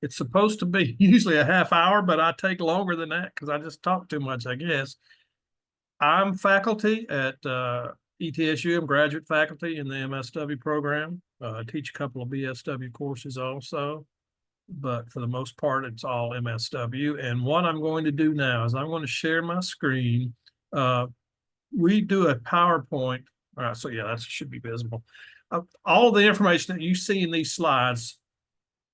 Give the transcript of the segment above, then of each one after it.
It's supposed to be usually a half hour, but I take longer than that because I just talk too much, I guess. I'm faculty at ETSU. I'm graduate faculty in the MSW program. I teach a couple of BSW courses also, but for the most part, it's all MSW. And what I'm going to do now is I'm going to share my screen. We do a PowerPoint. All right, so yeah, that should be visible. All the information that you see in these slides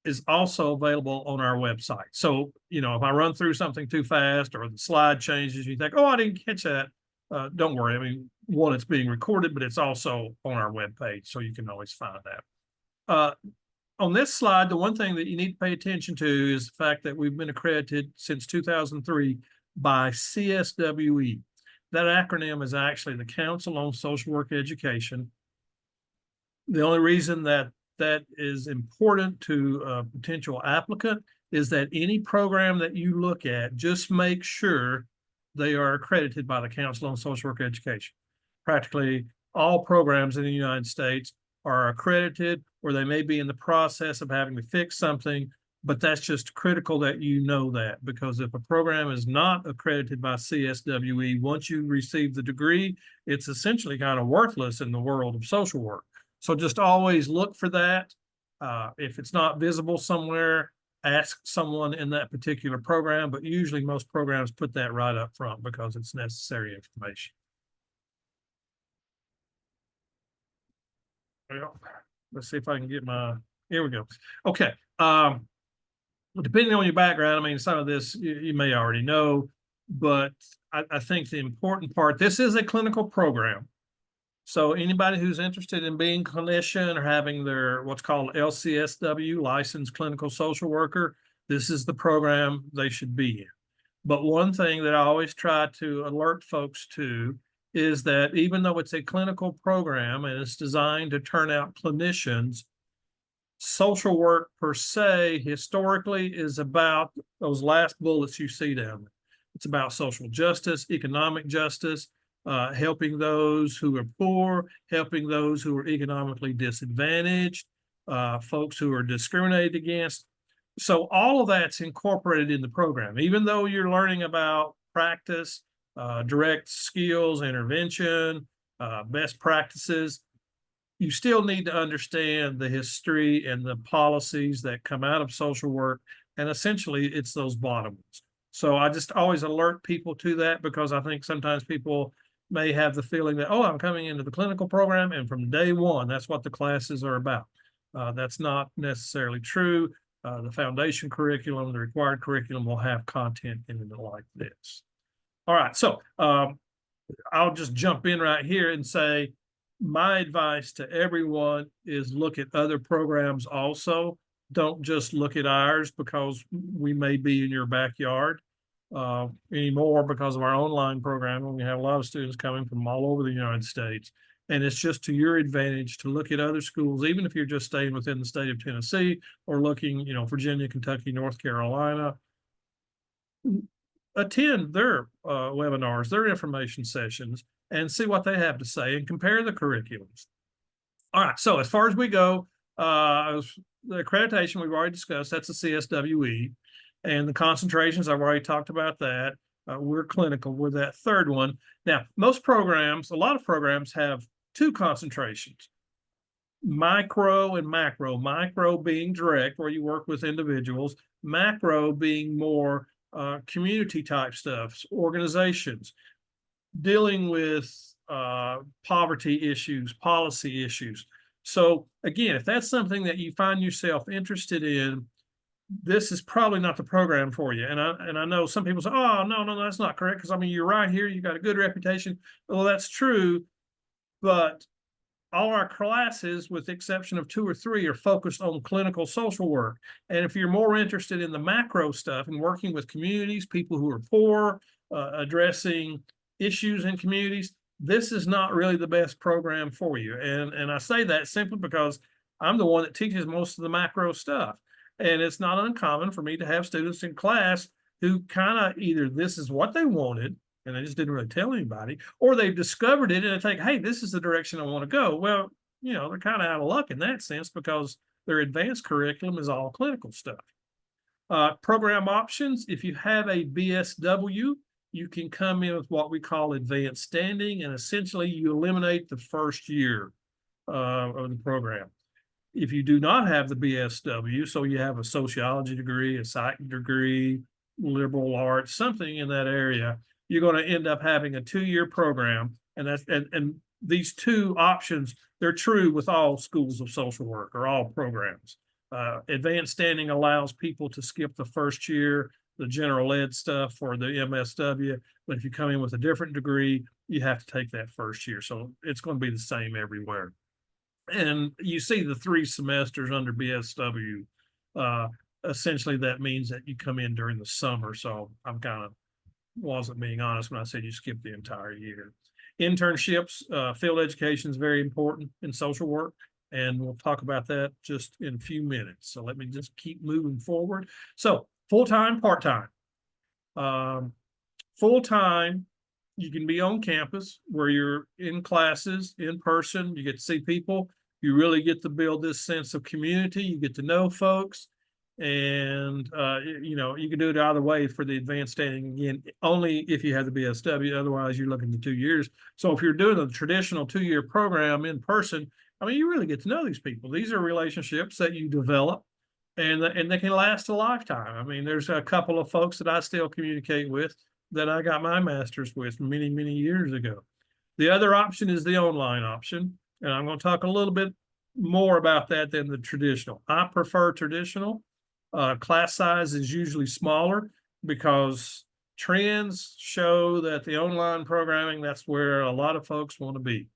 is also available on our website. So, if I run through something too fast or the slide changes, you think, oh, I didn't catch that. Don't worry. I mean, one, it's being recorded, but it's also on our webpage, so you can always find that. On this slide, the one thing that you need to pay attention to is the fact that we've been accredited since 2003 by CSWE. That acronym is actually the Council on Social Work Education. The only reason that is important to a potential applicant is that any program that you look at, just make sure they are accredited by the Council on Social Work Education. Practically all programs in the United States are accredited, or they may be in the process of having to fix something, but that's just critical that you know that, because if a program is not accredited by CSWE, once you receive the degree, it's essentially kind of worthless in the world of social work. So just always look for that. If it's not visible somewhere, ask someone in that particular program, but usually most programs put that right up front because it's necessary information. Well, let's see if I can get here we go. Okay. Depending on your background, I mean, some of this you may already know, but I think the important part, this is a clinical program. So anybody who's interested in being a clinician or having their what's called LCSW, licensed clinical social worker, this is the program they should be in. But one thing that I always try to alert folks to is that even though it's a clinical program and it's designed to turn out clinicians, social work per se historically is about those last bullets you see down there. It's about social justice, economic justice, helping those who are poor, helping those who are economically disadvantaged, folks who are discriminated against. So all of that's incorporated in the program. Even though you're learning about practice, direct skills, intervention, best practices, you still need to understand the history and the policies that come out of social work. And essentially, it's those bottom ones. So I just always alert people to that, because I think sometimes people may have the feeling that, oh, I'm coming into the clinical program and from day one, that's what the classes are about. That's not necessarily true. The foundation curriculum, the required curriculum will have content in it like this. All right, so I'll just jump in right here and say, my advice to everyone is look at other programs also. Don't just look at ours because we may be in your backyard anymore because of our online program. We have a lot of students coming from all over the United States. And it's just to your advantage to look at other schools, even if you're just staying within the state of Tennessee or looking, Virginia, Kentucky, North Carolina. Attend their webinars, their information sessions, and see what they have to say and compare the curriculums. All right, so as far as we go, the accreditation we've already discussed, that's the CSWE, and the concentrations, I've already talked about that. We're clinical, we're that third one. Now, most programs, a lot of programs have two concentrations, micro and macro. Micro being direct, where you work with individuals, macro being more community type stuff, organizations, dealing with poverty issues, policy issues. So again, if that's something that you find yourself interested in, this is probably not the program for you. And I know some people say, oh, no, that's not correct. Because I mean, you're right here, you got a good reputation. Well, that's true. But all our classes, with the exception of 2 or 3, are focused on clinical social work. And if you're more interested in the macro stuff and working with communities, people who are poor, addressing issues in communities, this is not really the best program for you. And I say that simply because I'm the one that teaches most of the macro stuff. And it's not uncommon for me to have students in class who kind of either this is what they wanted and they just didn't really tell anybody, or they've discovered it and they think, hey, this is the direction I want to go. Well, they're kind of out of luck in that sense because their advanced curriculum is all clinical stuff. Program options, if you have a BSW, you can come in with what we call advanced standing, and essentially you eliminate the first year of the program. If you do not have the BSW, so you have a sociology degree, a psych degree, liberal arts, something in that area, you're going to end up having a 2-year program. And these two options, they're true with all schools of social work or all programs. Advanced standing allows people to skip the first year, the general ed stuff for the MSW. But if you come in with a different degree, you have to take that first year. So it's going to be the same everywhere. And you see the 3 semesters under BSW. Essentially, that means that you come in during the summer. So I'm kind of wasn't being honest when I said you skip the entire year. Internships, field education is very important in social work, and we'll talk about that just in a few minutes. So let me just keep moving forward. So full-time, part-time. Full-time, you can be on campus where you're in classes, in person, you get to see people, you really get to build this sense of community, you get to know folks, and you can do it either way for the advanced standing, again, only if you have the BSW, otherwise you're looking at 2 years. So if you're doing a traditional 2-year program in person, I mean, you really get to know these people. These are relationships that you develop, and they can last a lifetime. I mean, there's a couple of folks that I still communicate with that I got my master's with many, many years ago. The other option is the online option, and I'm going to talk a little bit more about that than the traditional. I prefer traditional. Class size is usually smaller because trends show that the online programming, that's where a lot of folks want to be.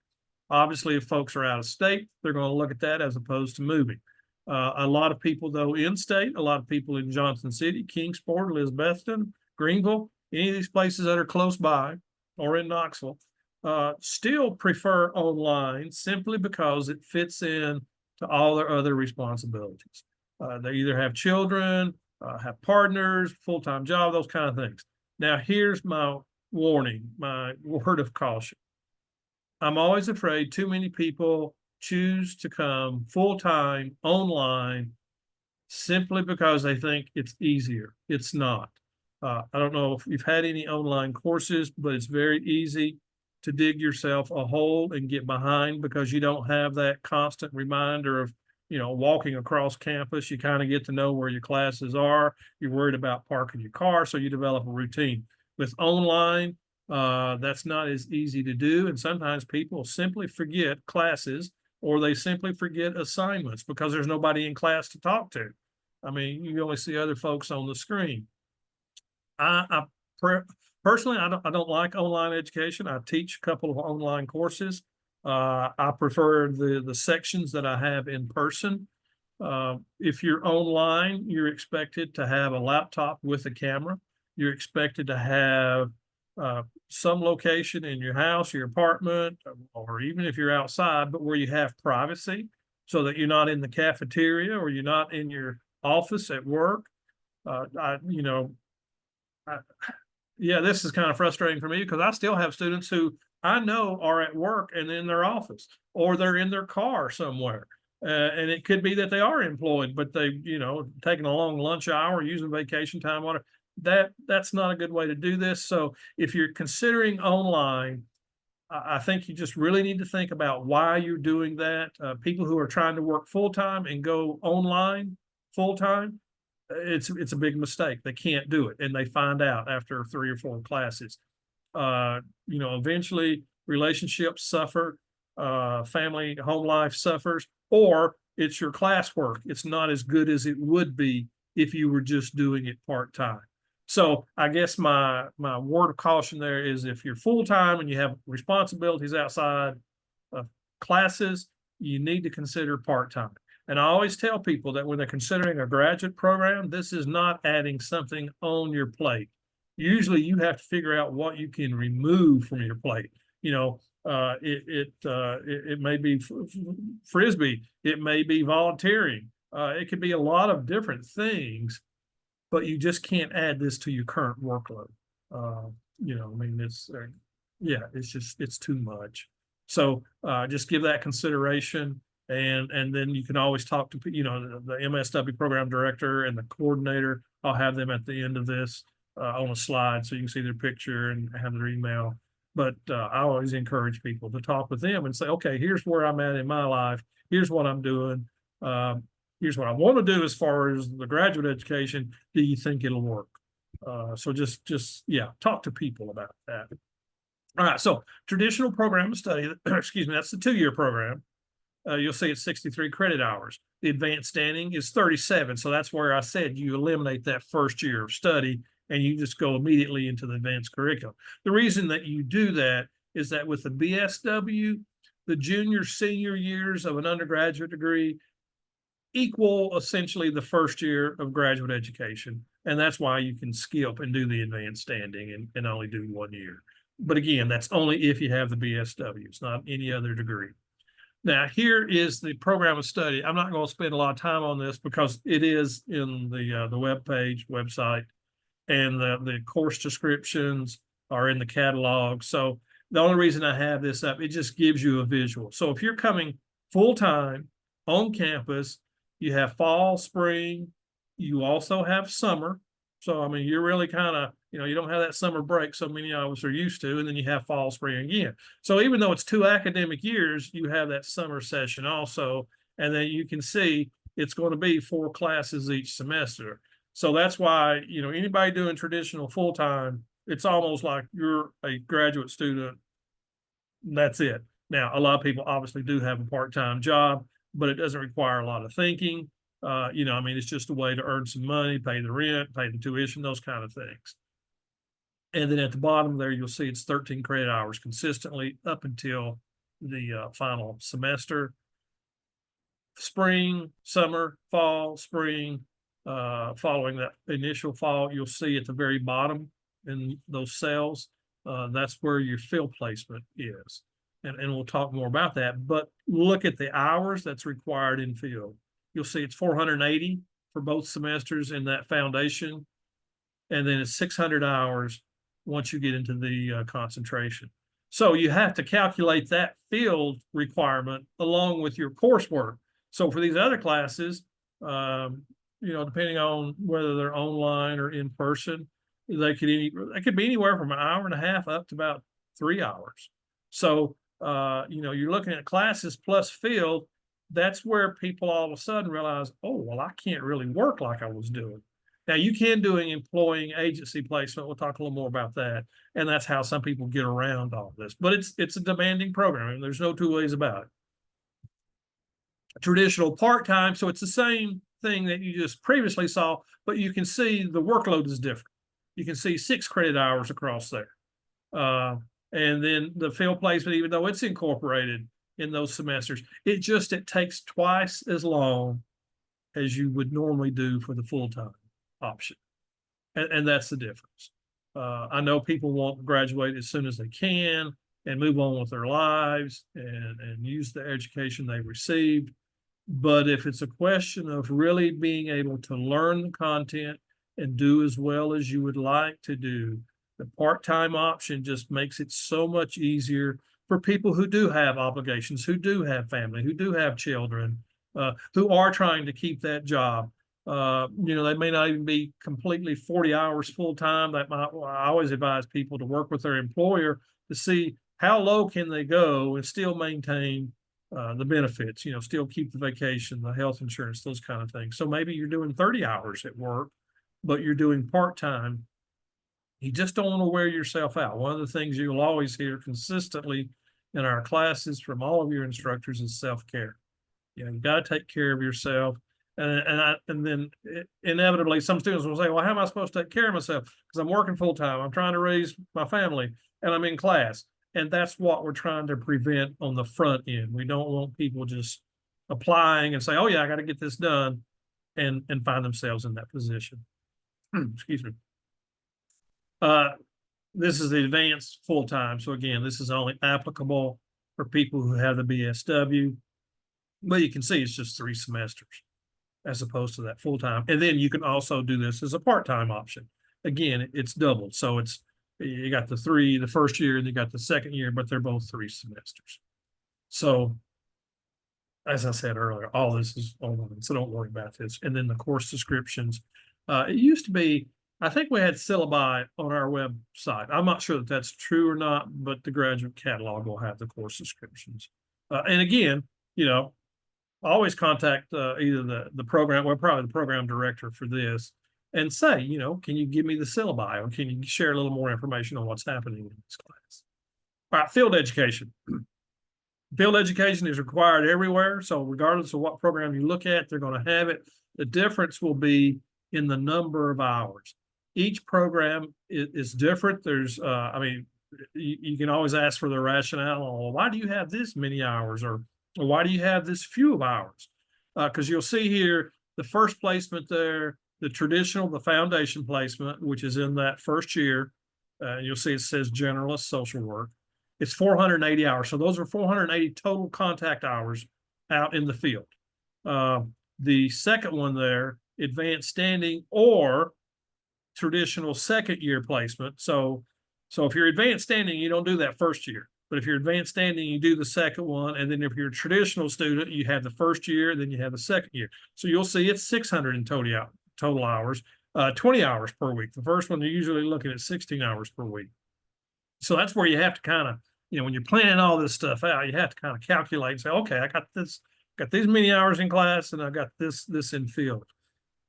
Obviously, if folks are out of state, they're going to look at that as opposed to moving. A lot of people, though, in state, a lot of people in Johnson City, Kingsport, Elizabethton, Greenville, any of these places that are close by or in Knoxville, still prefer online simply because it fits in to all their other responsibilities. They either have children, have partners, full-time job, those kind of things. Now, here's my warning, my word of caution. I'm always afraid too many people choose to come full-time online simply because they think it's easier. It's not. I don't know if you've had any online courses, but it's very easy to dig yourself a hole and get behind because you don't have that constant reminder of, walking across campus. You kind of get to know where your classes are. You're worried about parking your car, so you develop a routine. With online, that's not as easy to do. And sometimes people simply forget classes or they simply forget assignments because there's nobody in class to talk to. I mean, you only see other folks on the screen. Personally, I don't like online education. I teach a couple of online courses. I prefer the sections that I have in person. If you're online, you're expected to have a laptop with a camera. You're expected to have some location in your house, your apartment, or even if you're outside, but where you have privacy so that you're not in the cafeteria or you're not in your office at work. Yeah, this is kind of frustrating for me because I still have students who I know are at work and in their office or they're in their car somewhere. And it could be that they are employed, but they, taking a long lunch hour, using vacation time, whatever. That's not a good way to do this. So if you're considering online, I think you just really need to think about why you're doing that. People who are trying to work full-time and go online full-time, it's a big mistake. They can't do it, and they find out after 3 or 4 classes. Eventually relationships suffer, family, home life suffers, or it's your classwork. It's not as good as it would be if you were just doing it part-time. So I guess my word of caution there is if you're full-time and you have responsibilities outside of classes, you need to consider part-time. And I always tell people that when they're considering a graduate program, this is not adding something on your plate. Usually you have to figure out what you can remove from your plate. It may be Frisbee, it may be volunteering. It could be a lot of different things, but you just can't add this to your current workload. It's too much. So just give that consideration. And then you can always talk to, the MSW program director and the coordinator. I'll have them at the end of this on a slide so you can see their picture and have their email. But I always encourage people to talk with them and say, okay, here's where I'm at in my life. Here's what I'm doing. Here's what I want to do as far as the graduate education. Do you think it'll work? So yeah, talk to people about that. All right, so traditional program of study, excuse me, that's the 2-year program. You'll see it's 63 credit hours. The advanced standing is 37. So that's where I said you eliminate that first year of study and you just go immediately into the advanced curriculum. The reason that you do that is that with the BSW, the junior, senior years of an undergraduate degree equal essentially the first year of graduate education. And that's why you can skip and do the advanced standing and only do 1 year. But again, that's only if you have the BSW. It's not any other degree. Now, here is the program of study. I'm not going to spend a lot of time on this because it is in the website, and the course descriptions are in the catalog. So the only reason I have this up, it just gives you a visual. So if you're coming full-time on campus, you have fall, spring, you also have summer. So, I mean, you're really kind of, you don't have that summer break so many of us are used to, and then you have fall, spring again. So even though it's 2 academic years, you have that summer session also, and then you can see it's going to be 4 classes each semester. So that's why, anybody doing traditional full-time, it's almost like you're a graduate student. That's it. Now, a lot of people obviously do have a part-time job, but it doesn't require a lot of thinking. It's just a way to earn some money, pay the rent, pay the tuition, those kind of things. And then at the bottom there, you'll see it's 13 credit hours consistently up until the final semester. Spring, summer, fall, spring, following that initial fall, you'll see at the very bottom in those cells, that's where your field placement is. And we'll talk more about that, but look at the hours that's required in field. You'll see it's 480 for both semesters in that foundation, and then it's 600 hours once you get into the concentration. So you have to calculate that field requirement along with your coursework. So for these other classes, depending on whether they're online or in person, they could be anywhere from an hour and a half up to about 3 hours. So you're looking at classes plus field. That's where people all of a sudden realize, oh, well, I can't really work like I was doing. Now you can do an employing agency placement. We'll talk a little more about that. And that's how some people get around all this. But it's a demanding program, and there's no 2 ways about it. Traditional part-time, so it's the same thing that you just previously saw, but you can see the workload is different. You can see 6 credit hours across there. And then the field placement, even though it's incorporated in those semesters, it takes twice as long as you would normally do for the full-time option. And that's the difference. I know people want to graduate as soon as they can and move on with their lives and use the education they received. But if it's a question of really being able to learn the content and do as well as you would like to do, the part-time option just makes it so much easier for people who do have obligations, who do have family, who do have children, who are trying to keep that job. They may not even be completely 40 hours full-time. I always advise people to work with their employer to see how low can they go and still maintain the benefits, still keep the vacation, the health insurance, those kind of things. So maybe you're doing 30 hours at work, but you're doing part-time. You just don't want to wear yourself out. One of the things you'll always hear consistently in our classes from all of your instructors is self-care. You got to take care of yourself. And then inevitably some students will say, well, how am I supposed to take care of myself? Because I'm working full-time. I'm trying to raise my family and I'm in class. And that's what we're trying to prevent on the front end. We don't want people just applying and say, oh, yeah, I got to get this done and find themselves in that position. Excuse me. This is the advanced full-time. So again, this is only applicable for people who have the BSW. But you can see it's just 3 semesters as opposed to that full-time. And then you can also do this as a part-time option. Again, it's doubled. So you got the first year, and you got the second year, but they're both 3 semesters. So as I said earlier, all this is online, so don't worry about this. And then the course descriptions. It used to be, I think we had syllabi on our website. I'm not sure that that's true or not, but the graduate catalog will have the course descriptions. And again, you know, always contact either the program, well, probably the program director for this, and say, you know, can you give me the syllabi, or can you share a little more information on what's happening in this class? All right, field education. Field education is required everywhere. So regardless of what program you look at, they're going to have it. The difference will be in the number of hours. Each program is different. There's, I mean, you can always ask for the rationale. Well, why do you have this many hours, or why do you have this few of hours? Because you'll see here the first placement there, the traditional, the foundation placement, which is in that first year. You'll see it says generalist social work. It's 480 hours. So those are 480 total contact hours out in the field. The second one there, advanced standing or traditional second year placement. So if you're advanced standing, you don't do that first year. But if you're advanced standing, you do the second one. And then if you're a traditional student, you have the first year, then you have the second year. So you'll see it's 600 in total hours, 20 hours per week. The first one, you're usually looking at 16 hours per week. So that's where you have to kind of, you know, when you're planning all this stuff out, you have to kind of calculate and say, okay, I got these many hours in class, and I got this in field.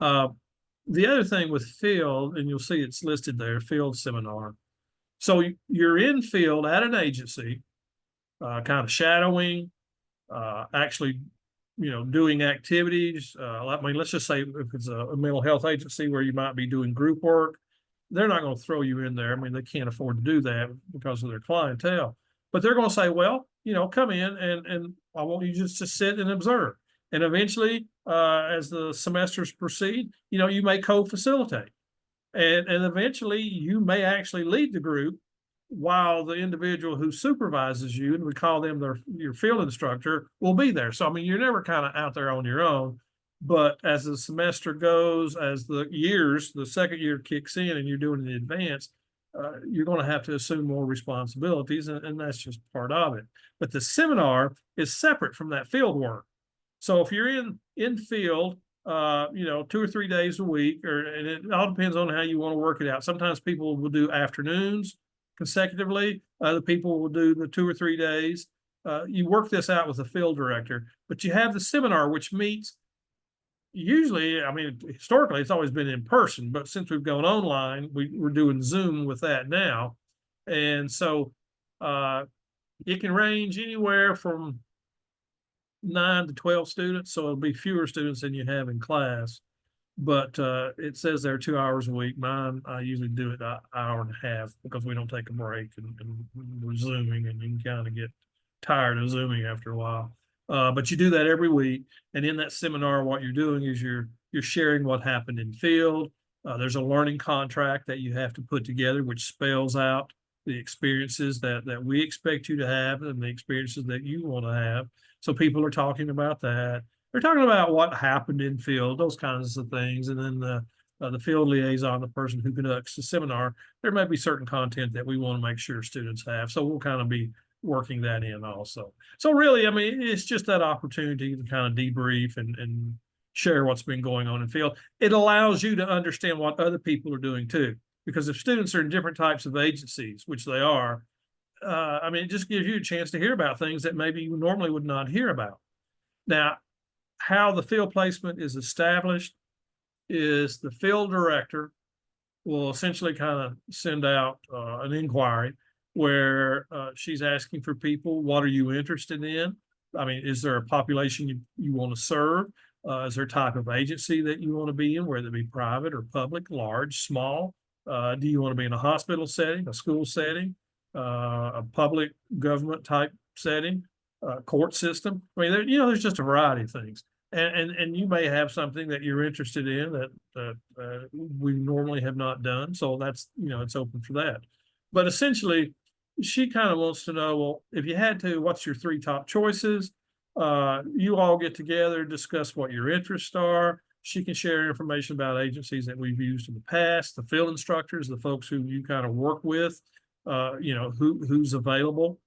The other thing with field, and you'll see it's listed there, field seminar. So you're in field at an agency, kind of shadowing, actually, you know, doing activities. I mean, let's just say if it's a mental health agency where you might be doing group work, they're not going to throw you in there. I mean, they can't afford to do that because of their clientele. But they're going to say, well, you know, come in and I want you just to sit and observe. And eventually, as the semesters proceed, you know, you may co-facilitate. And eventually you may actually lead the group while the individual who supervises you, and we call them your field instructor, will be there. So, I mean, you're never kind of out there on your own. But as the semester goes, as the second year kicks in and you're doing the advanced, you're going to have to assume more responsibilities, and that's just part of it. But the seminar is separate from that field work. So if you're in field, you know, 2 or 3 days a week, and it all depends on how you want to work it out. Sometimes people will do afternoons consecutively. Other people will do the 2 or 3 days. You work this out with the field director, but you have the seminar, which meets usually, I mean, historically, it's always been in person, but since we've gone online, we're doing Zoom with that now. And so it can range anywhere from 9 to 12 students. So it'll be fewer students than you have in class. But it says there 2 hours a week. Mine, I usually do it an hour and a half because we don't take a break, and we're Zooming, and you can kind of get tired of Zooming after a while. But you do that every week. And in that seminar, what you're doing is you're sharing what happened in field. There's a learning contract that you have to put together, which spells out the experiences that we expect you to have and the experiences that you want to have. So people are talking about that. They're talking about what happened in field, those kinds of things. And then the field liaison, the person who conducts the seminar, there may be certain content that we want to make sure students have. So we'll kind of be working that in also. So really, I mean, it's just that opportunity to kind of debrief and share what's been going on in field. It allows you to understand what other people are doing too. Because if students are in different types of agencies, which they are, I mean, it just gives you a chance to hear about things that maybe you normally would not hear about. Now, how the field placement is established is the field director will essentially kind of send out an inquiry where she's asking for people, what are you interested in? I mean, is there a population you want to serve? Is there a type of agency that you want to be in, whether it be private or public, large, small? Do you want to be in a hospital setting, a school setting, a public government type setting, court system? I mean, there's just a variety of things. And you may have something that you're interested in that we normally have not done. So that's, it's open for that. But essentially, she kind of wants to know, well, if you had to, what's your 3 top choices? You all get together, discuss what your interests are. She can share information about agencies that we've used in the past, the field instructors, the folks who you kind of work with, who's available.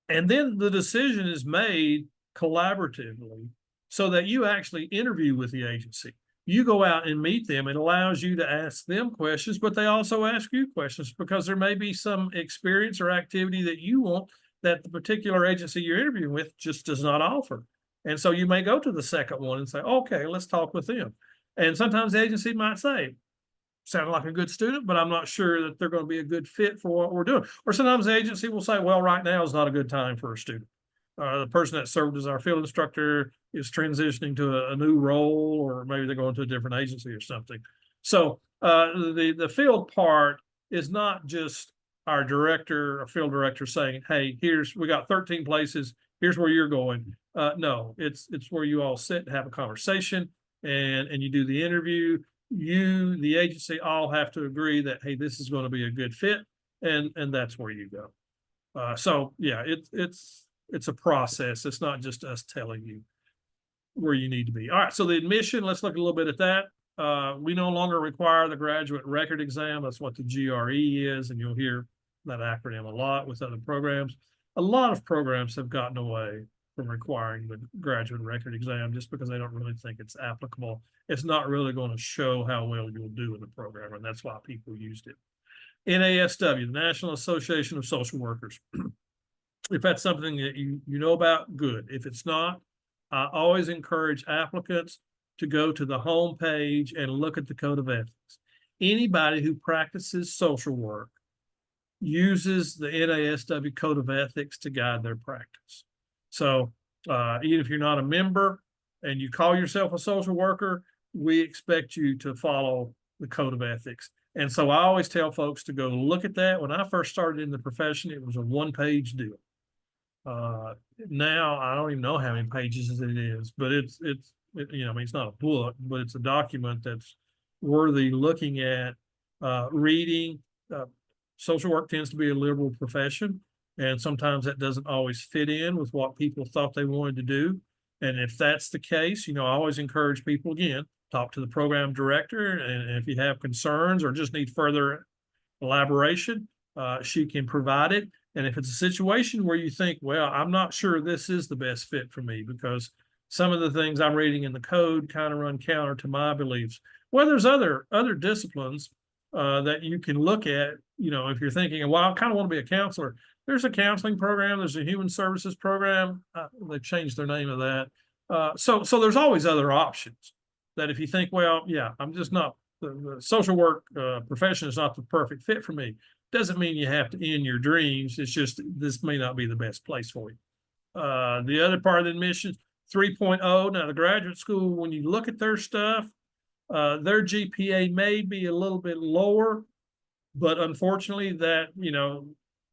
And then the decision is made collaboratively so that you actually interview with the agency. You go out and meet them. It allows you to ask them questions, but they also ask you questions because there may be some experience or activity that you want that the particular agency you're interviewing with just does not offer. And so you may go to the second one and say, okay, let's talk with them. And sometimes the agency might say, sounded like a good student, but I'm not sure that they're going to be a good fit for what we're doing. Or sometimes the agency will say, well, right now is not a good time for a student. The person that served as our field instructor is transitioning to a new role, or maybe they're going to a different agency or something. So the field part is not just our director or field director saying, hey, we got 13 places, here's where you're going. No, it's where you all sit and have a conversation and you do the interview. You, the agency, all have to agree that, hey, this is going to be a good fit, and that's where you go. So yeah, it's a process. It's not just us telling you where you need to be. All right, so the admission, let's look a little bit at that. We no longer require the graduate record exam. That's what the GRE is, and you'll hear that acronym a lot with other programs. A lot of programs have gotten away from requiring the graduate record exam just because they don't really think it's applicable. It's not really going to show how well you'll do in the program, and that's why people used it. NASW, the National Association of Social Workers. If that's something that you know about, good. If it's not, I always encourage applicants to go to the home page and look at the Code of Ethics. Anybody who practices social work uses the NASW Code of Ethics to guide their practice. So even if you're not a member and you call yourself a social worker, we expect you to follow the Code of Ethics. And so I always tell folks to go look at that. When I first started in the profession, it was a one-page deal. Now I don't even know how many pages it is, but it's you know, I mean, it's not a book, but it's a document that's worthy looking at, reading. Social work tends to be a liberal profession, and sometimes that doesn't always fit in with what people thought they wanted to do. And if that's the case, you know, I always encourage people, again, talk to the program director, and if you have concerns or just need further elaboration, she can provide it. And if it's a situation where you think, well, I'm not sure this is the best fit for me because some of the things I'm reading in the code kind of run counter to my beliefs. Well, there's other disciplines that you can look at, you know, if you're thinking, well, I kind of want to be a counselor. There's a counseling program. There's a human services program. They've changed their name of that. So there's always other options that if you think, well, yeah, I'm just not, the social work profession is not the perfect fit for me. Doesn't mean you have to end your dreams. It's just, this may not be the best place for you. The other part of the admission, 3.0. Now the graduate school, when you look at their stuff, their GPA may be a little bit lower, but unfortunately that, you know,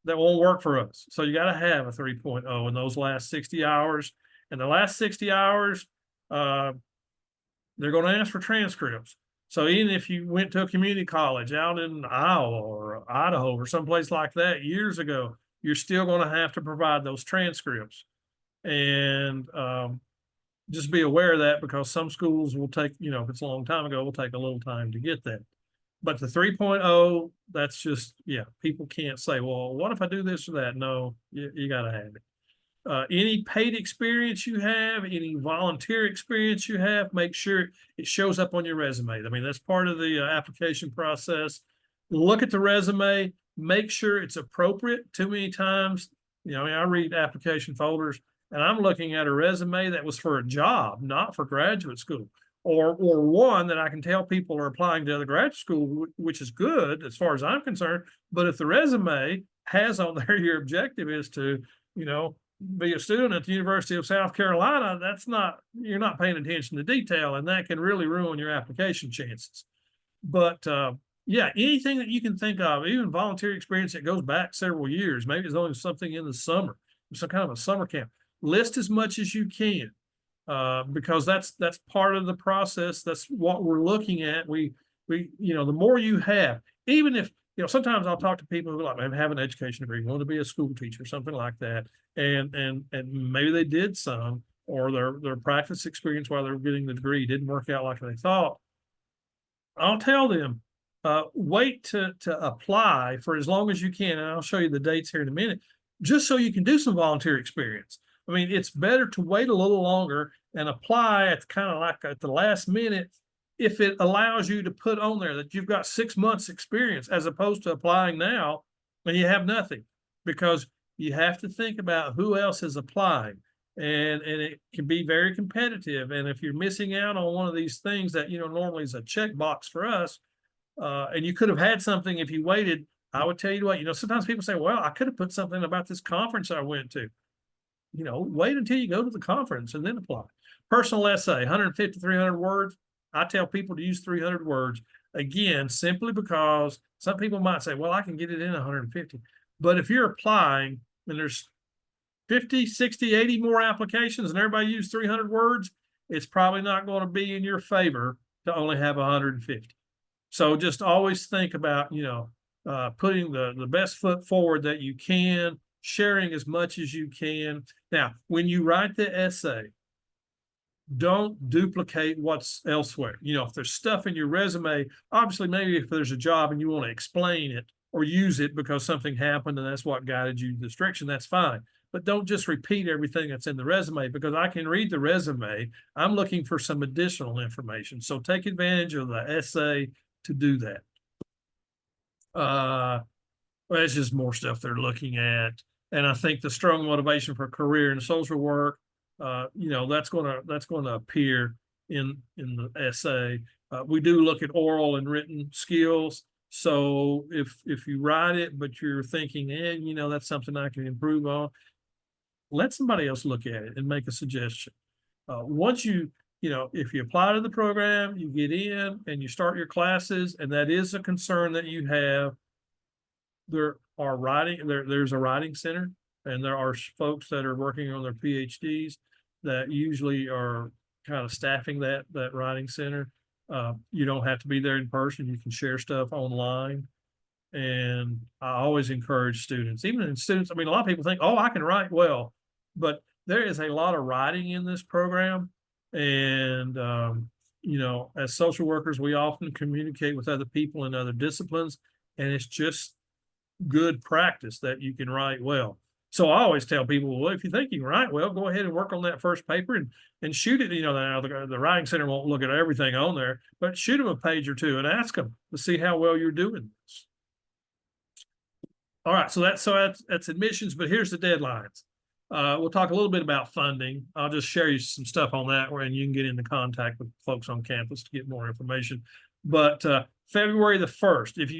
that won't work for us. So you got to have a 3.0 in those last 60 hours. And the last 60 hours, they're going to ask for transcripts. So even if you went to a community college out in Iowa or Idaho or someplace like that years ago, you're still going to have to provide those transcripts. And just be aware of that, because some schools will take, you know, if it's a long time ago, will take a little time to get that. But the 3.0, that's just, yeah, people can't say, well, what if I do this or that? No, you got to have it. Any paid experience you have, any volunteer experience you have, make sure it shows up on your resume. I mean, that's part of the application process. Look at the resume, make sure it's appropriate. Too many times, you know, I read application folders and I'm looking at a resume that was for a job, not for graduate school, or one that I can tell people are applying to other graduate school, which is good as far as I'm concerned. But if the resume has on there your objective is to, you know, be a student at the University of South Carolina, that's not, you're not paying attention to detail, and that can really ruin your application chances. But yeah, anything that you can think of, even volunteer experience that goes back several years, maybe it's only something in the summer, some kind of a summer camp, list as much as you can, because that's part of the process. That's what we're looking at. We you know, the more you have, even if, you know, sometimes I'll talk to people who like, I have an education degree, want to be a school teacher, something like that, and maybe they did some, or their practice experience while they were getting the degree didn't work out like they thought. I'll tell them, wait to apply for as long as you can, and I'll show you the dates here in a minute, just so you can do some volunteer experience. I mean, it's better to wait a little longer and apply at kind of like at the last minute if it allows you to put on there that you've got 6 months experience as opposed to applying now and you have nothing, because you have to think about who else is applying, and it can be very competitive. And if you're missing out on one of these things that, normally is a checkbox for us, and you could have had something if you waited, I would tell you what, sometimes people say, well, I could have put something about this conference I went to. Wait until you go to the conference and then apply. Personal essay, 150, 300 words. I tell people to use 300 words. Again, simply because some people might say, well, I can get it in 150. But if you're applying and there's 50, 60, 80 more applications and everybody use 300 words, it's probably not going to be in your favor to only have 150. So just always think about, putting the best foot forward that you can, sharing as much as you can. Now, when you write the essay, don't duplicate what's elsewhere. If there's stuff in your resume, obviously, maybe if there's a job and you want to explain it or use it because something happened and that's what guided you to this direction, that's fine. But don't just repeat everything that's in the resume, because I can read the resume. I'm looking for some additional information. So take advantage of the essay to do that. Well, it's just more stuff they're looking at. And I think the strong motivation for career in social work, that's gonna appear in the essay. We do look at oral and written skills. So if you write it, but you're thinking, that's something I can improve on, let somebody else look at it and make a suggestion. Once if you apply to the program, you get in and you start your classes, and that is a concern that you have, there's a writing center, and there are folks that are working on their PhDs that usually are kind of staffing that writing center. You don't have to be there in person. You can share stuff online. And I always encourage students, even in students, a lot of people think, oh, I can write well, but there is a lot of writing in this program. And, as social workers, we often communicate with other people in other disciplines, and it's just good practice that you can write well. So I always tell people, well, if you think you can write well, go ahead and work on that first paper and shoot it. The writing center won't look at everything on there, but shoot them a page or two and ask them to see how well you're doing this. All right, so that's admissions, but here's the deadlines. We'll talk a little bit about funding. I'll just share you some stuff on that, and you can get into contact with folks on campus to get more information. But February the 1st, if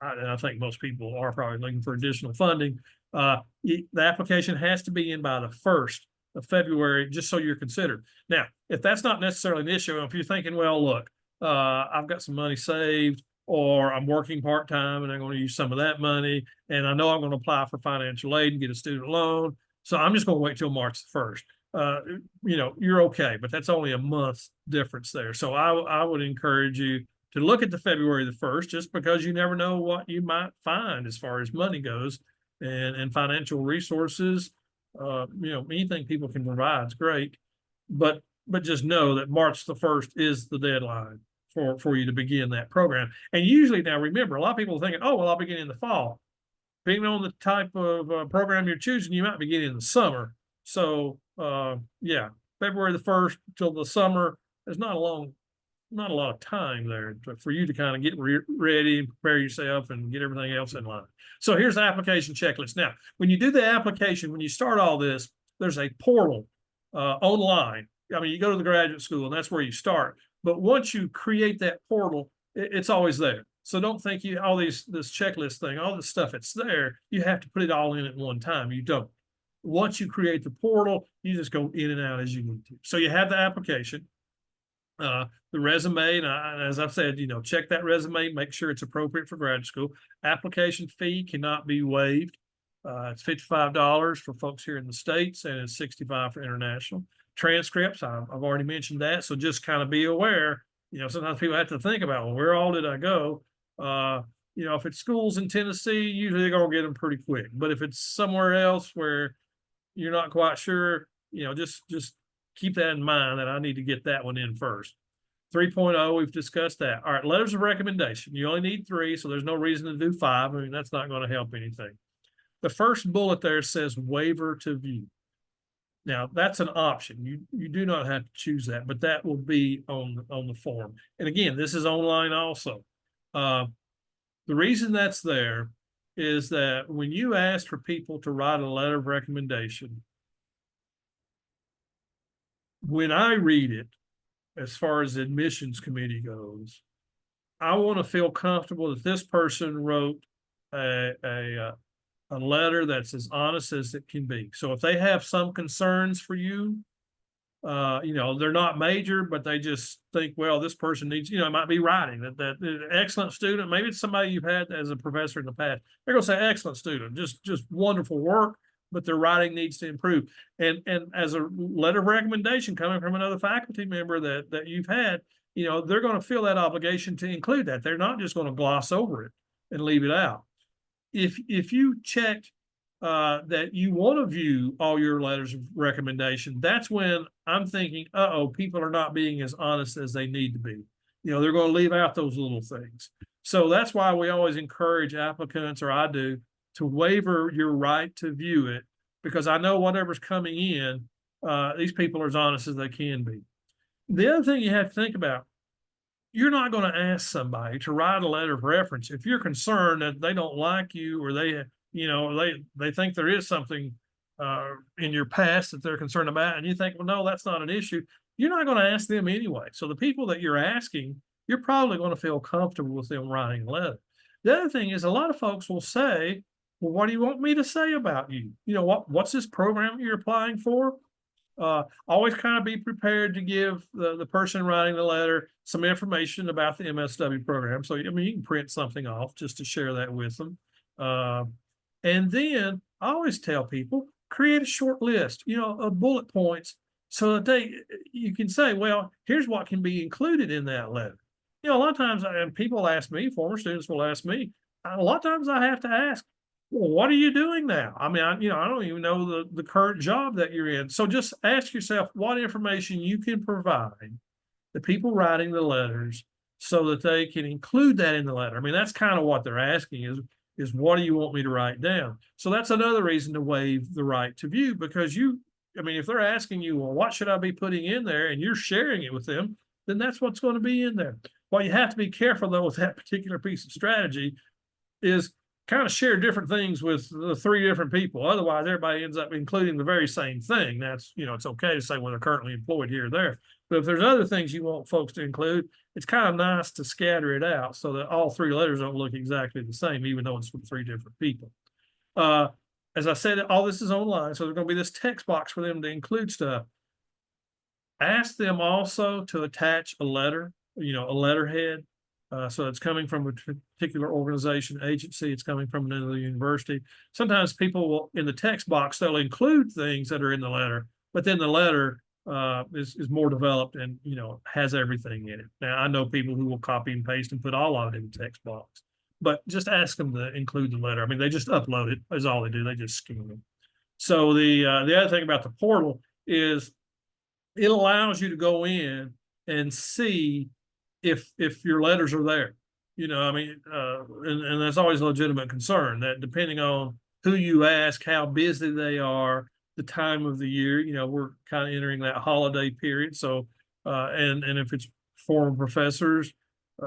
I think most people are probably looking for additional funding. The application has to be in by the 1st of February, just so you're considered. Now, if that's not necessarily an issue, if you're thinking, well, look, I've got some money saved, or I'm working part-time and I'm going to use some of that money, and I know I'm going to apply for financial aid and get a student loan, so I'm just going to wait till March the 1st. You're okay, but that's only a month's difference there. So I would encourage you to look at the February the 1st, just because you never know what you might find as far as money goes and financial resources. Anything people can provide is great, but just know that March the 1st is the deadline for you to begin that program. And usually, now remember, a lot of people are thinking, oh, well, I'll begin in the fall. Depending on the type of program you're choosing, you might begin in the summer. So February the 1st till the summer, there's not a lot of time there for you to kind of get ready and prepare yourself and get everything else in line. So here's the application checklist. Now, when you do the application, when you start all this, there's a portal online. You go to the graduate school and that's where you start. But once you create that portal, it's always there. So don't think this checklist thing, all this stuff, it's there. You have to put it all in at one time. You don't. Once you create the portal, you just go in and out as you need to. So you have the application, the resume, and as I've said, check that resume, make sure it's appropriate for graduate school. Application fee cannot be waived. It's $55 for folks here in the States, and it's $65 for international. Transcripts, I've already mentioned that, so just kind of be aware. Sometimes people have to think about, well, where all did I go? If it's schools in Tennessee, usually they're going to get them pretty quick. But if it's somewhere else where you're not quite sure, just keep that in mind, that I need to get that one in first. 3.0, we've discussed that. All right, letters of recommendation. You only need 3, so there's no reason to do 5. That's not going to help anything. The first bullet there says waiver to view. Now that's an option. You do not have to choose that, but that will be on the form. And again, this is online also. The reason that's there is that when you ask for people to write a letter of recommendation, when I read it, as far as the admissions committee goes, I want to feel comfortable that this person wrote a letter that's as honest as it can be. So if they have some concerns for you, they're not major, but they just think, well, this person needs, it might be writing that excellent student. Maybe it's somebody you've had as a professor in the past. They're going to say excellent student, just wonderful work, but their writing needs to improve. And as a letter of recommendation coming from another faculty member that you've had, they're going to feel that obligation to include that. They're not just going to gloss over it and leave it out. If you checked that you want to view all your letters of recommendation, that's when I'm thinking, people are not being as honest as they need to be. They're going to leave out those little things. So that's why we always encourage applicants, or I do, to waiver your right to view it, because I know whatever's coming in, these people are as honest as they can be. The other thing you have to think about, you're not going to ask somebody to write a letter of reference if you're concerned that they don't like you, or they think there is something in your past that they're concerned about, and you think, well, no, that's not an issue. You're not going to ask them anyway. So the people that you're asking, you're probably going to feel comfortable with them writing a letter. The other thing is, a lot of folks will say, well, what do you want me to say about you? What's this program you're applying for? Always kind of be prepared to give the person writing the letter some information about the MSW program. So, you can print something off just to share that with them. And then I always tell people, create a short list, of bullet points, so that you can say, well, here's what can be included in that letter. A lot of times, and people ask me, former students will ask me, a lot of times I have to ask, well, what are you doing now? I mean, I don't even know the current job that you're in. So just ask yourself what information you can provide the people writing the letters so that they can include that in the letter. I mean, that's kind of what they're asking is what do you want me to write down? So that's another reason to waive the right to view, because if they're asking you, well, what should I be putting in there, and you're sharing it with them, then that's what's going to be in there. What you have to be careful, though, with that particular piece of strategy is kind of share different things with the three different people. Otherwise, everybody ends up including the very same thing. That's, it's okay to say, well, they're currently employed here or there. But if there's other things you want folks to include, it's kind of nice to scatter it out so that all three letters don't look exactly the same, even though it's from three different people. As I said, all this is online, so there's going to be this text box for them to include stuff. Ask them also to attach a letter, a letterhead. So it's coming from a particular organization, agency, it's coming from another university. Sometimes people will, in the text box, they'll include things that are in the letter, but then the letter is more developed and, has everything in it. Now, I know people who will copy and paste and put all of it in the text box, but just ask them to include the letter. I mean, they just upload it, is all they do. They just scan it. So the other thing about the portal is it allows you to go in and see if your letters are there, and that's always a legitimate concern, that depending on who you ask, how busy they are, the time of the year, we're kind of entering that holiday period. So, and if it's former professors,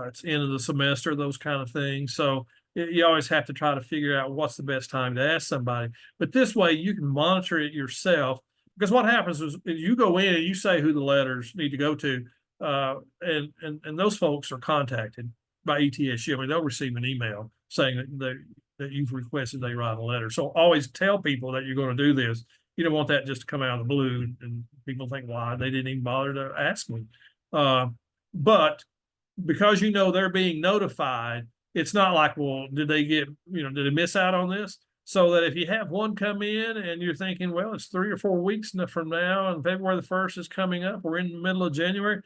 it's end of the semester, those kind of things. So you always have to try to figure out what's the best time to ask somebody. But this way you can monitor it yourself, because what happens is you go in and you say who the letters need to go to. And those folks are contacted by ETSU. I mean, they'll receive an email saying that you've requested they write a letter. So always tell people that you're going to do this. You don't want that just to come out of the blue and people think, why, they didn't even bother to ask me. But because they're being notified, it's not like, well, did they miss out on this? So that if you have one come in and you're thinking, well, it's 3 or 4 weeks from now and February the 1st is coming up, we're in the middle of January,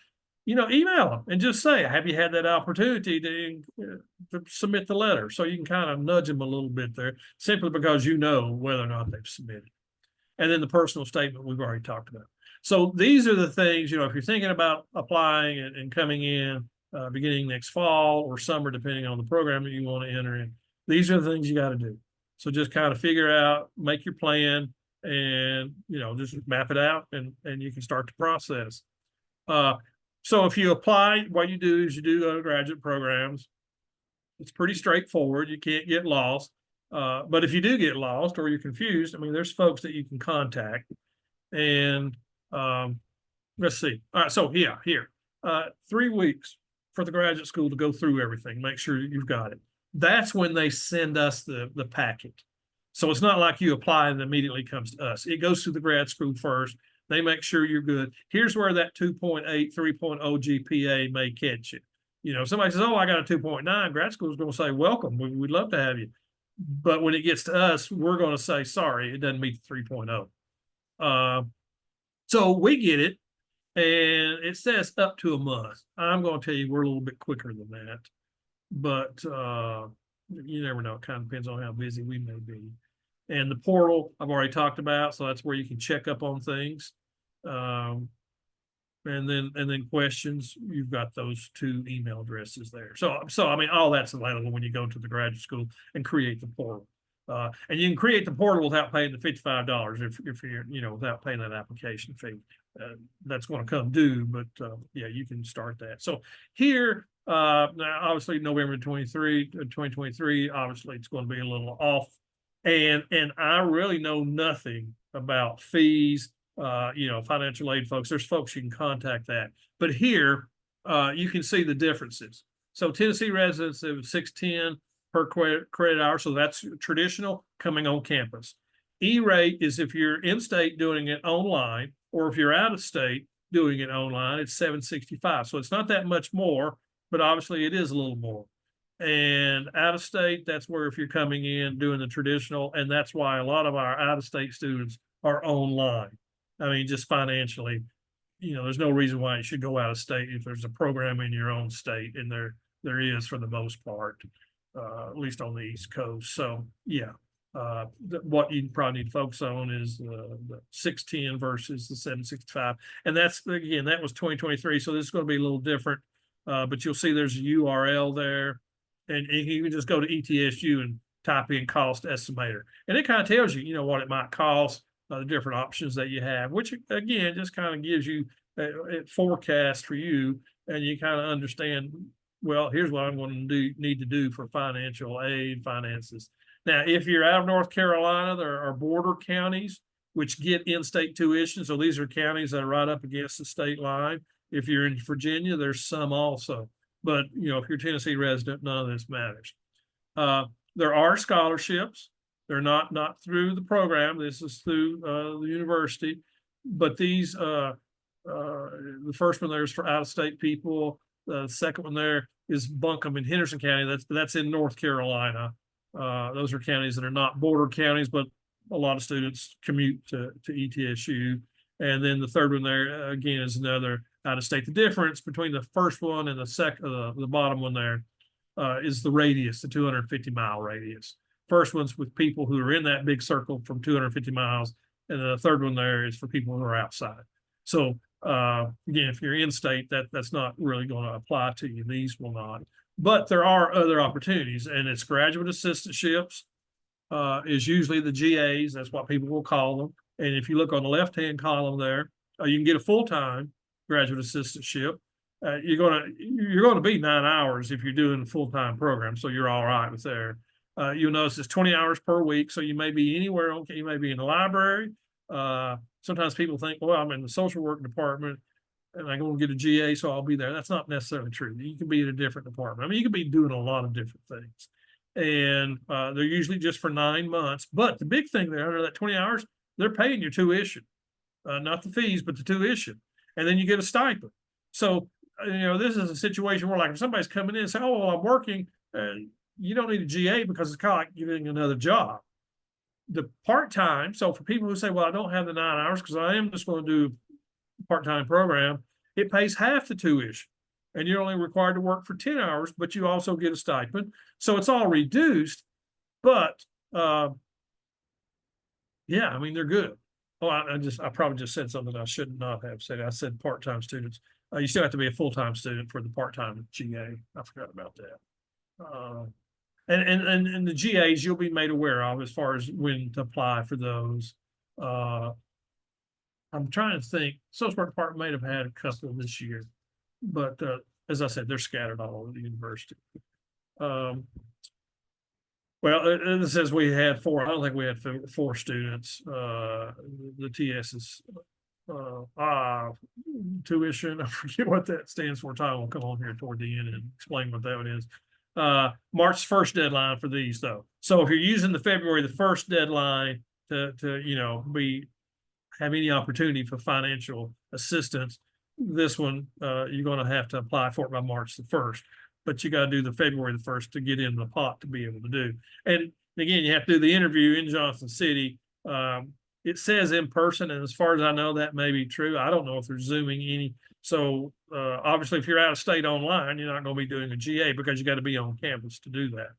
email them and just say, have you had that opportunity to submit the letter? So you can kind of nudge them a little bit there, simply because whether or not they've submitted. And then the personal statement we've already talked about. So these are the things, if you're thinking about applying and coming in beginning next fall or summer, depending on the program that you want to enter in, these are the things you got to do. So just kind of figure out, make your plan, and, you know, just map it out and you can start the process. So if you apply, what you do is you do go to graduate programs. It's pretty straightforward. You can't get lost. But if you do get lost or you're confused, I mean, there's folks that you can contact. And let's see. All right. So yeah, here, 3 weeks for the graduate school to go through everything, make sure you've got it. That's when they send us the packet. So it's not like you apply and it immediately comes to us. It goes through the grad school first. They make sure you're good. Here's where that 2.8, 3.0 GPA may catch you. You know, somebody says, oh, I got a 2.9, grad school is going to say, welcome, we'd love to have you. But when it gets to us, we're going to say, sorry, it doesn't meet the 3.0. So we get it, and it says up to a month. I'm going to tell you we're a little bit quicker than that. But you never know. It kind of depends on how busy we may be. And the portal I've already talked about, so that's where you can check up on things. And then questions, you've got those 2 email addresses there. So I mean, all that's available when you go to the graduate school and create the portal. And you can create the portal without paying the $55 if you're, you know, without paying that application fee. That's going to come due, but yeah, you can start that. So here, now obviously November 2023, obviously it's going to be a little off. And I really know nothing about fees. You know, financial aid folks, there's folks you can contact that. But here, you can see the differences. So Tennessee residents, it was $610 per credit hour. So that's traditional coming on campus. E-rate is if you're in state doing it online, or if you're out of state doing it online, it's $765. So it's not that much more, but obviously it is a little more. And out of state, that's where if you're coming in doing the traditional, and that's why a lot of our out of state students are online. I mean, just financially, you know, there's no reason why you should go out of state if there's a program in your own state, and there is for the most part, at least on the East Coast. So yeah, what you probably need to focus on is the 610 versus the 765, and that's, again, that was 2023. So this is going to be a little different, but you'll see there's a URL there, and you can just go to ETSU and type in cost estimator, and it kind of tells you, you know, what it might cost. The different options that you have, which again just kind of gives you a forecast for you, and you kind of understand, well, here's what I'm going to need to do for financial aid finances. Now, if you're out of North Carolina, there are border counties which get in-state tuition. So these are counties that are right up against the state line. If you're in Virginia, there's some also. But, you know, if you're a Tennessee resident, none of this matters. There are scholarships. They're not through the program. This is through the university. But these, the first one there is for out-of-state people. The second one there is Buncombe in Henderson County. That's in North Carolina. Those are counties that are not border counties, but a lot of students commute to ETSU. And then the third one there, again, is another out-of-state. The difference between the first one and the bottom one there is the radius, the 250-mile radius. First one's with people who are in that big circle from 250 miles, and the third one there is for people who are outside. So again, if you're in state, that's not really going to apply to you. These will not. But there are other opportunities, and it's graduate assistantships is usually the GAs. That's what people will call them. And if you look on the left-hand column there, you can get a full-time graduate assistantship. You're going to be 9 hours if you're doing a full-time program, so you're all right with there. You'll notice it's 20 hours per week, so you may be anywhere. Okay, you may be in the library. Sometimes people think, well, I'm in the social work department and I'm going to get a GA, so I'll be there. That's not necessarily true. You can be in a different department. I mean, you can be doing a lot of different things. And they're usually just for 9 months. But the big thing there, under that 20 hours, they're paying your tuition, not the fees, but the tuition. And then you get a stipend. So, you know, this is a situation where, like, if somebody's coming in and saying, oh, well, I'm working, you don't need a GA because it's kind of like getting another job. The part-time, so for people who say, well, I don't have the 9 hours because I am just going to do a part-time program, it pays half the tuition. And you're only required to work for 10 hours, but you also get a stipend. So it's all reduced, but yeah, I mean, they're good. Oh, I probably just said something I should not have said. I said part-time students. You still have to be a full-time student for the part-time GA. I forgot about that. And the GAs you'll be made aware of as far as when to apply for those. I'm trying to think, social work department might have had a couple this year, but as I said, they're scattered all over the university. Um, well, it says we had four. I don't think we had four students. The TS is tuition. I forget what that stands for. Ty will come on here toward the end and explain what that is. March 1st deadline for these though. So if you're using the February the 1st deadline to have any opportunity for financial assistance, this one you're going to have to apply for it by March the 1st. But you got to do the February the 1st to get in the pot to be able to do. And again, you have to do the interview in Johnson City. It says in person, and as far as I know, that may be true. I don't know if they're Zooming any. So obviously, if you're out of state online, you're not going to be doing a GA because you got to be on campus to do that.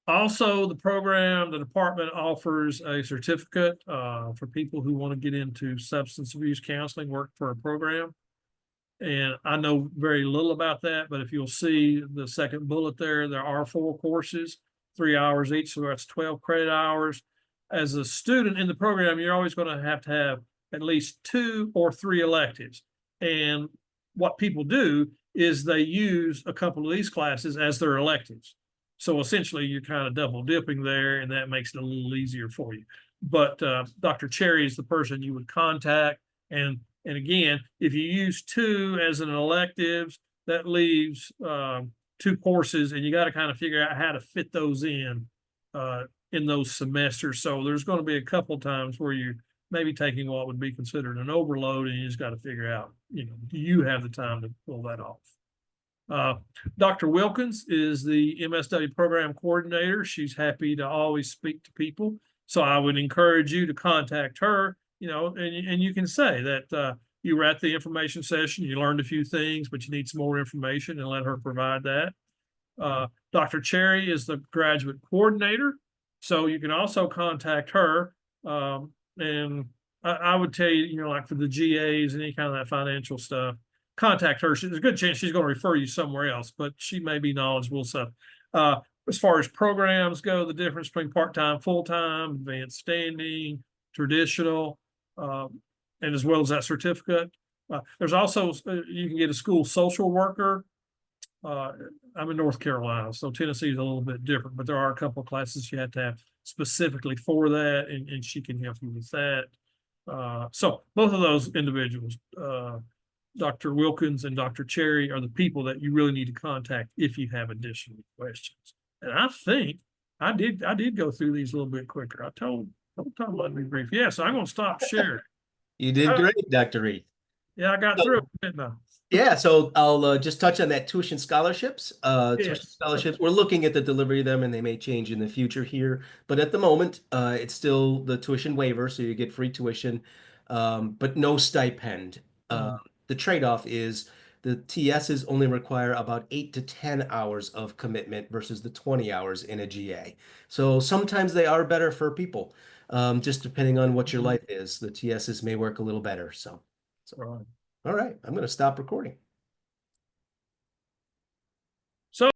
Also, the department offers a certificate for people who want to get into substance abuse counseling, work for a program. And I know very little about that, but if you'll see the second bullet there, there are 4 courses, 3 hours each, so that's 12 credit hours. As a student in the program, you're always going to have at least 2 or 3 electives. And what people do is they use a couple of these classes as their electives. So essentially, you're kind of double dipping there, and that makes it a little easier for you. But Dr. Cherry is the person you would contact. And again, if you use 2 as an electives, that leaves 2 courses, and you got to kind of figure out how to fit those in those semesters. So there's going to be a couple times where you're maybe taking what would be considered an overload, and you just got to figure out, do you have the time to pull that off? Dr. Wilkins is the MSW program coordinator. She's happy to always speak to people. So I would encourage you to contact her, and you can say that you were at the information session, you learned a few things, but you need some more information, and let her provide that. Dr. Cherry is the graduate coordinator. So you can also contact her. And I would tell you, like for the GAs and any kind of that financial stuff, contact her. There's a good chance she's going to refer you somewhere else, but she may be knowledgeable. So as far as programs go, the difference between part-time, full-time, advanced standing, traditional, and as well as that certificate. There's also, you can get a school social worker. I'm in North Carolina, so Tennessee is a little bit different, but there are a couple of classes you have to have specifically for that, and she can help you with that. So both of those individuals, Dr. Wilkins and Dr. Cherry, are the people that you really need to contact if you have additional questions. And I think I did go through these a little bit quicker. I told Tom let me brief. Yeah, so I'm going to stop sharing. You did great, Dr. Reed. Yeah, I got through it, didn't I? Yeah, so I'll just touch on that tuition scholarships. Tuition scholarships, we're looking at the delivery of them, and they may change in the future here. But at the moment, it's still the tuition waiver, so you get free tuition, but no stipend. The trade-off is the TSs only require about 8 to 10 hours of commitment versus the 20 hours in a GA. So sometimes they are better for people, just depending on what your life is. The TSs may work a little better. So. All right. All right, I'm going to stop recording.